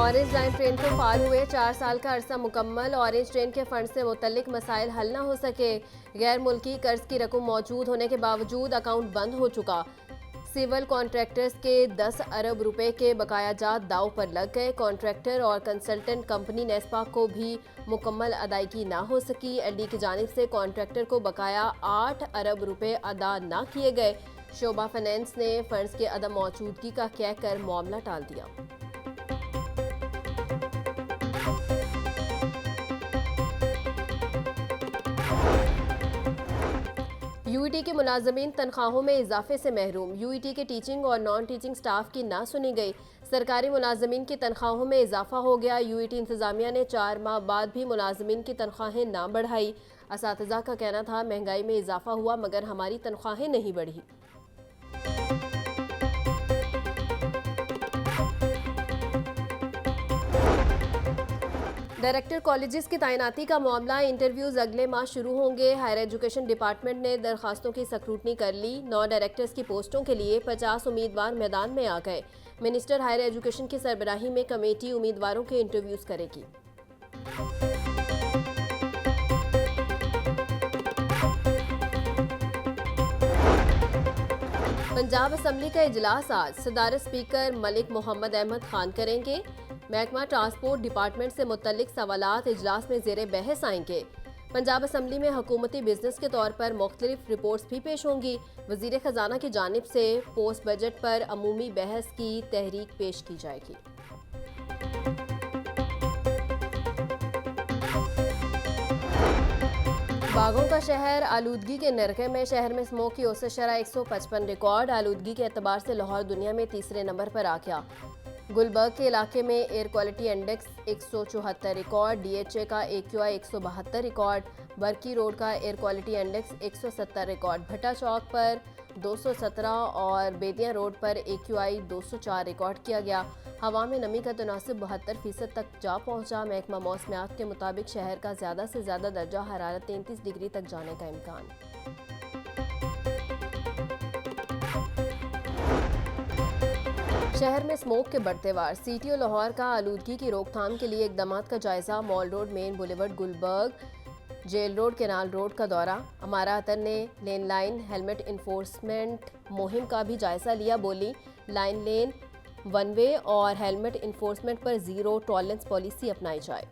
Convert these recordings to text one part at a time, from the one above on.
Orange line train को पार हुए 4 साल का अरसा मुकम्मल। ऑरेंज ट्रेन के फंड से मुतल्लिक मसाइल हल न हो सके। गैर मुल्की कर्ज की रकम मौजूद होने के बावजूद अकाउंट बंद हो चुका। सिविल कॉन्ट्रैक्टर्स के 10 अरब रुपए के बकायाजात दाव पर लग गए। कॉन्ट्रैक्टर और कंसल्टेंट कंपनी नेस्पा को भी मुकम्मल अदायगी ना हो सकी। एलडी की जानिब से कॉन्ट्रैक्टर को बकाया 8 अरब रुपए अदा ना किए गए। शोबा फाइनेंस ने फंड्स के अदम मौजूदगी का कहकर मामला टाल दिया। यूईटी के मुलाजमीन तनख्वाहों में इजाफे से महरूम। यूईटी के टीचिंग और नॉन टीचिंग स्टाफ की ना सुनी गई। सरकारी मुलाजमीन की तनख्वाहों में इजाफा हो गया। यूईटी इंतजामिया ने 4 माह बाद भी मुलाजमीन की तनख्वाहें ना बढ़ाई। असातिज़ा का कहना था महंगाई में इजाफा हुआ मगर हमारी तनख्वाहें नहीं बढ़ी। डायरेक्टर कॉलेजेस की तैनाती का मामला। इंटरव्यूज अगले माह शुरू होंगे। हायर एजुकेशन डिपार्टमेंट ने दरखास्तों की स्क्रूटनी कर ली। 9 डायरेक्टर्स की पोस्टों के लिए 50 उम्मीदवार मैदान में आ गए। मिनिस्टर हायर एजुकेशन की सरबराही में कमेटी उम्मीदवारों के इंटरव्यूज करेगी। पंजाब असम्बली का इजलास आज सदारत स्पीकर मलिक मोहम्मद अहमद खान करेंगे। महकमा ट्रांसपोर्ट डिपार्टमेंट से मुतल्लिक सवालात इजलास में ज़ेरे बहस आएंगे। पंजाब असम्बली में हुकूमती बिजनेस के तौर पर मुख्तलिफ रिपोर्ट्स भी पेश होंगी। वज़ीर ख़जाना की जानिब से पोस्ट बजट पर अमूमी बहस की तहरीक पेश की जाएगी। बागों का शहर आलूदगी के नरखे में। शहर में स्मोक की औसत शरह 155 रिकॉर्ड। आलूदगी के एतबार से लाहौर दुनिया में तीसरे नंबर पर आ गया। गुलबर्ग के इलाके में air quality index 174 record. DHA का AQI 172 रिकॉर्ड। बरकी रोड का एयर क्वालिटी इंडेक्स 170 रिकॉर्ड। भट्टा चौक पर 217 और बेदिया रोड पर AQI 204 रिकॉर्ड किया गया। हवा में नमी का तनासिब 72% तक जा पहुंचा। महकमा मौसमियात के मुताबिक शहर का ज़्यादा से ज़्यादा दर्जा हरारत 33 डिग्री तक जाने का इम्कान। शहर में स्मोक के बढ़ते वार। CTO लाहौर का आलूदगी की रोकथाम के लिए इकदाम का जायजा। मॉल रोड, मेन बुलेवर्ड, गुलबर्ग, जेल रोड, केनाल रोड का दौरा। अमारा अतर ने लेन लाइन हेलमेट इन्फोर्समेंट मुहिम का भी जायजा लिया। बोली लाइन लेन, वन वे और हेलमेट इन्फोर्समेंट पर ज़ीरो टॉलरेंस पॉलिसी अपनाई जाए।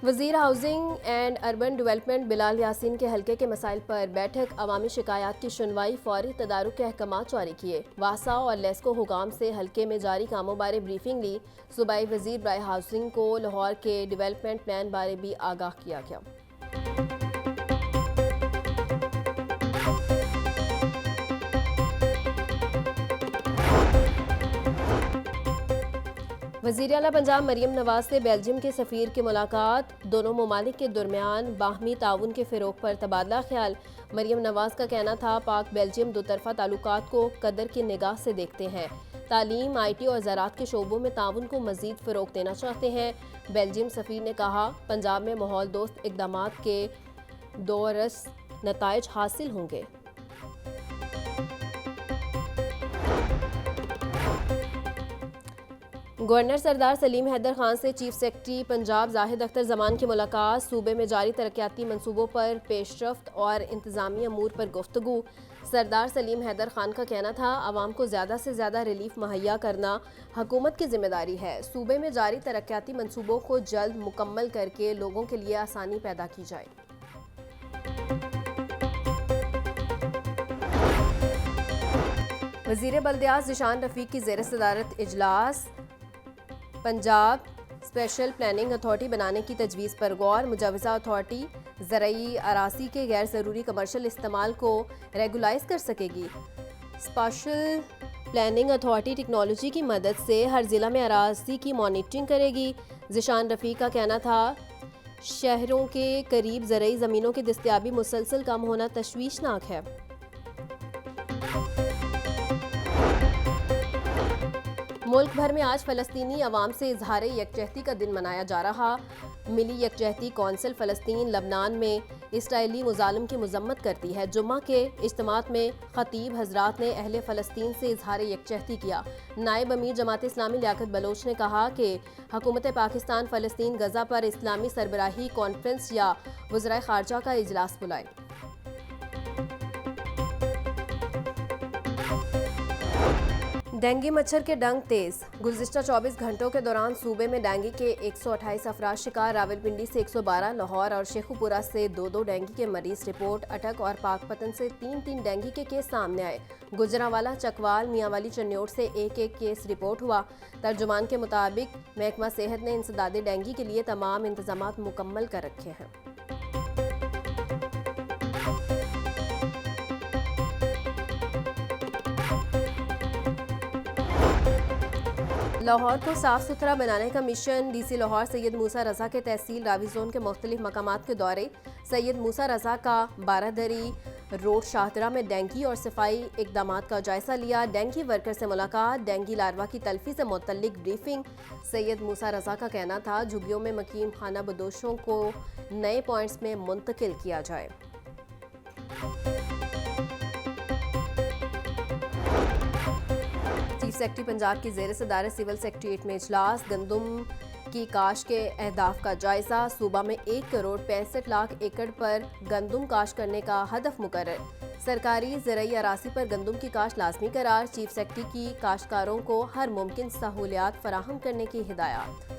वज़ीर housing and urban development Bilal Yasin के हल्के के मसाइल पर बैठक। अवामी शिकायत की सुनवाई, फौरी तदारुक के अहकामात जारी किए। वासा और लेस्को हुकाम से हल्के में जारी कामों बारे ब्रीफिंग ली। सूबाई वज़ीर बराए हाउसिंग को लाहौर के डेवलपमेंट प्लान बारे भी आगाह किया गया। वज़ीर आला पंजाब मरियम नवाज से बेल्जियम के सफ़ीर की मुलाकात। दोनों ममालिक के दरमियान बाहमी ताउन के फ़रोग पर तबादला ख्याल। मरियम नवाज का कहना था पाक बेल्जियम दो तरफ़ा ताल्लुकात को कदर की निगाह से देखते हैं। तालीम, IT और ज़राअत के शोबों में ताउन को मज़ीद फ़रोग देना चाहते हैं। बेल्जियम सफ़ीर ने कहा पंजाब में माहौल दोस्त इक़दामात के दोरस नताइज हासिल होंगे। गवर्नर सरदार सलीम हैदर खान से चीफ सेक्रेटरी पंजाब जाहिद अख्तर जमान की मुलाकात। सूबे में जारी तरक्याती मंसूबों पर पेशरफ्त और इंतजामी अमूर पर गुफ्तगू। सरदार सलीम हैदर खान का कहना था आवाम को ज़्यादा से ज़्यादा रिलीफ मुहैया करना हुकूमत की जिम्मेदारी है। सूबे में जारी तरक्याती मंसूबों को जल्द मुकम्मल करके लोगों के लिए आसानी पैदा की जाए। वज़ीर बल्दियात ज़िशान रफ़ीक की ज़ेर सदारत इजलास। पंजाब स्पेशल प्लानिंग अथॉरिटी बनाने की तजवीज़ पर गौर। मुजवज़ा अथॉरिटी ज़रई अरासी के गैर ज़रूरी कमर्शल इस्तेमाल को रेगुलाइज कर सकेगी। स्पेशल प्लानिंग अथॉरिटी टेक्नोलॉजी की मदद से हर ज़िला में अरासी की मॉनिटरिंग करेगी। ज़िशान रफ़ीक का कहना था शहरों के करीब ज़रई ज़मीनों की दस्तयाबी मुसलसल कम होना तशवीशनाक है। मुल्क भर में आज फ़लस्तीनी अवाम से इजहार यकजहती का दिन मनाया जा रहा। मिली यकजहती कौंसिल फ़लस्तीन लबनान में इसराइली मुजालिम की मजम्मत करती है। जुम्मा के इज्तिमात में खतीब हजरात ने अहले फ़लस्तीन से इजहार यकजहती किया। नायब अमीर जमात इस्लामी लियाकत बलोच ने कहा कि हुकूमत पाकिस्तान फ़लस्तीन गज़ा पर इस्लामी सरबराही कॉन्फ्रेंस या वज़राए ख़ारजा का इजलास बुलाए। डेंगू मच्छर के डंक तेज। गुज़िश्ता 24 घंटों के दौरान सूबे में डेंगू के 128 अफराद शिकार। रावलपिंडी से 112, लाहौर और शेखुपुरा से 2-2 डेंगू के मरीज रिपोर्ट। अटक और पाकपतन से 3-3 डेंगू के केस सामने आए। गुजरांवाला, चकवाल, मियांवाली, चन्योट से 1-1 केस रिपोर्ट हुआ। तर्जुमान के मुताबिक महकमा सेहत ने इंसदादे डेंगू के लिए तमाम इंतजाम मुकम्मल कर रखे हैं। लाहौर को साफ सुथरा बनाने का मिशन। डीसी लाहौर सैयद मूसा रजा के तहसील रावी जोन के मुख्तलिफ मकामात के दौरे। सैयद मूसा रजा का बारादरी रोड शाहदरा में डेंगू और सफाई इकदामात का जायजा लिया। डेंगू वर्कर से मुलाकात। डेंगू लार्वा की तल्फी से मुतल्लिक ब्रीफिंग। सैयद मूसा रजा का कहना था झुग्गियों में मकीम खाना बदोशों को नए पॉइंट्स में मुंतकिल किया जाए। चीफ सेक्रेटरी पंजाब की ज़ेर सदारत सिविल सेक्रेटेरिएट में इजलास। गंदम की काश के अहदाफ का जायजा। सूबा में 1 करोड़ 65 लाख एकड़ पर गंदम काश करने का हदफ मुकर्रर। सरकारी ज़राई अरासी पर गंदम की काश लाजमी करार। चीफ सेक्रेटरी की काश्तकारों को हर मुमकिन सहूलियात फराहम करने की हिदायत।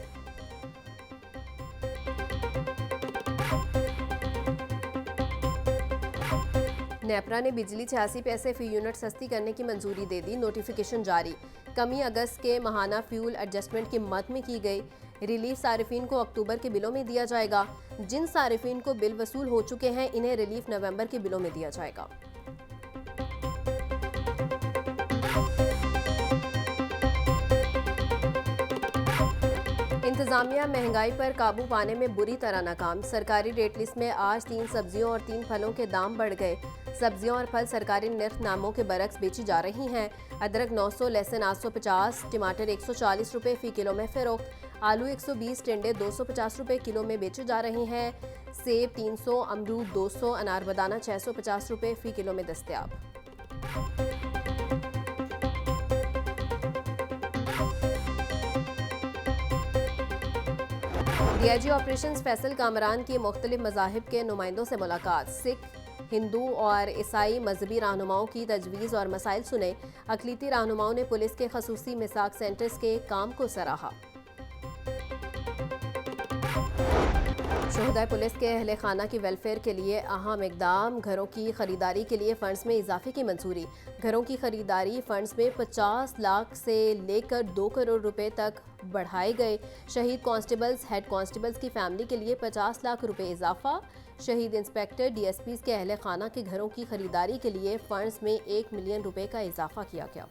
नेपरा ने बिजली 86 पैसे फी यूनिट सस्ती करने की मंजूरी दे दी। नोटिफिकेशन जारी। कमी अगस्त के माहाना फ्यूल एडजस्टमेंट की मद में की गई। रिलीफ सारिफीन को अक्टूबर के बिलों में दिया जाएगा। जिन सारिफीन को बिल वसूल हो चुके हैं इन्हें रिलीफ नवंबर के बिलों में दिया जाएगा। इंतजामिया महंगाई पर काबू पाने में बुरी तरह नाकाम। सरकारी रेट लिस्ट में आज 3 सब्जियों और 3 फलों के दाम बढ़ गए। सब्जियां और फल सरकारी निर्ख नामों के बरक्स बेची जा रही हैं। अदरक 900, लहसुन 850, टमाटर 140 रुपये फ़ी किलो में फ़रोख्त। आलू 120, टिंडे 250 रुपये किलो में बेचे जा रहे हैं। सेब 300, अमरूद 200, अनार बदाना 650 रुपये फ़ी किलो में दस्तयाब। डीआईजी ऑपरेशंस फैसल कामरान की मुख्तलिफ मज़ाहिब के नुमाइंदों से मुलाकात। सिख, हिंदू और ईसाई मजहबी रहनुमाओं की तजवीज़ और मसाइल सुने। अक़लीती रहनुमाओं ने पुलिस के खसूसी मिसाक सेंटर्स के काम को सराहा। शोहदा पुलिस के अहले खाना की वेलफेयर के लिए अहम इकदाम। घरों की खरीदारी के लिए फंड्स में इजाफे की मंजूरी। घरों की खरीदारी फंड्स में 50 लाख से लेकर 2 करोड़ रुपए तक बढ़ाए गए। शहीद कांस्टेबल्स, हेड कांस्टेबल्स की फैमिली के लिए 50 लाख रुपए इजाफा। शहीद इंस्पेक्टर, डीएसपीज के अहले खाना के घरों की खरीदारी के लिए फंड्स में 1 मिलियन रुपए का इजाफा किया गया।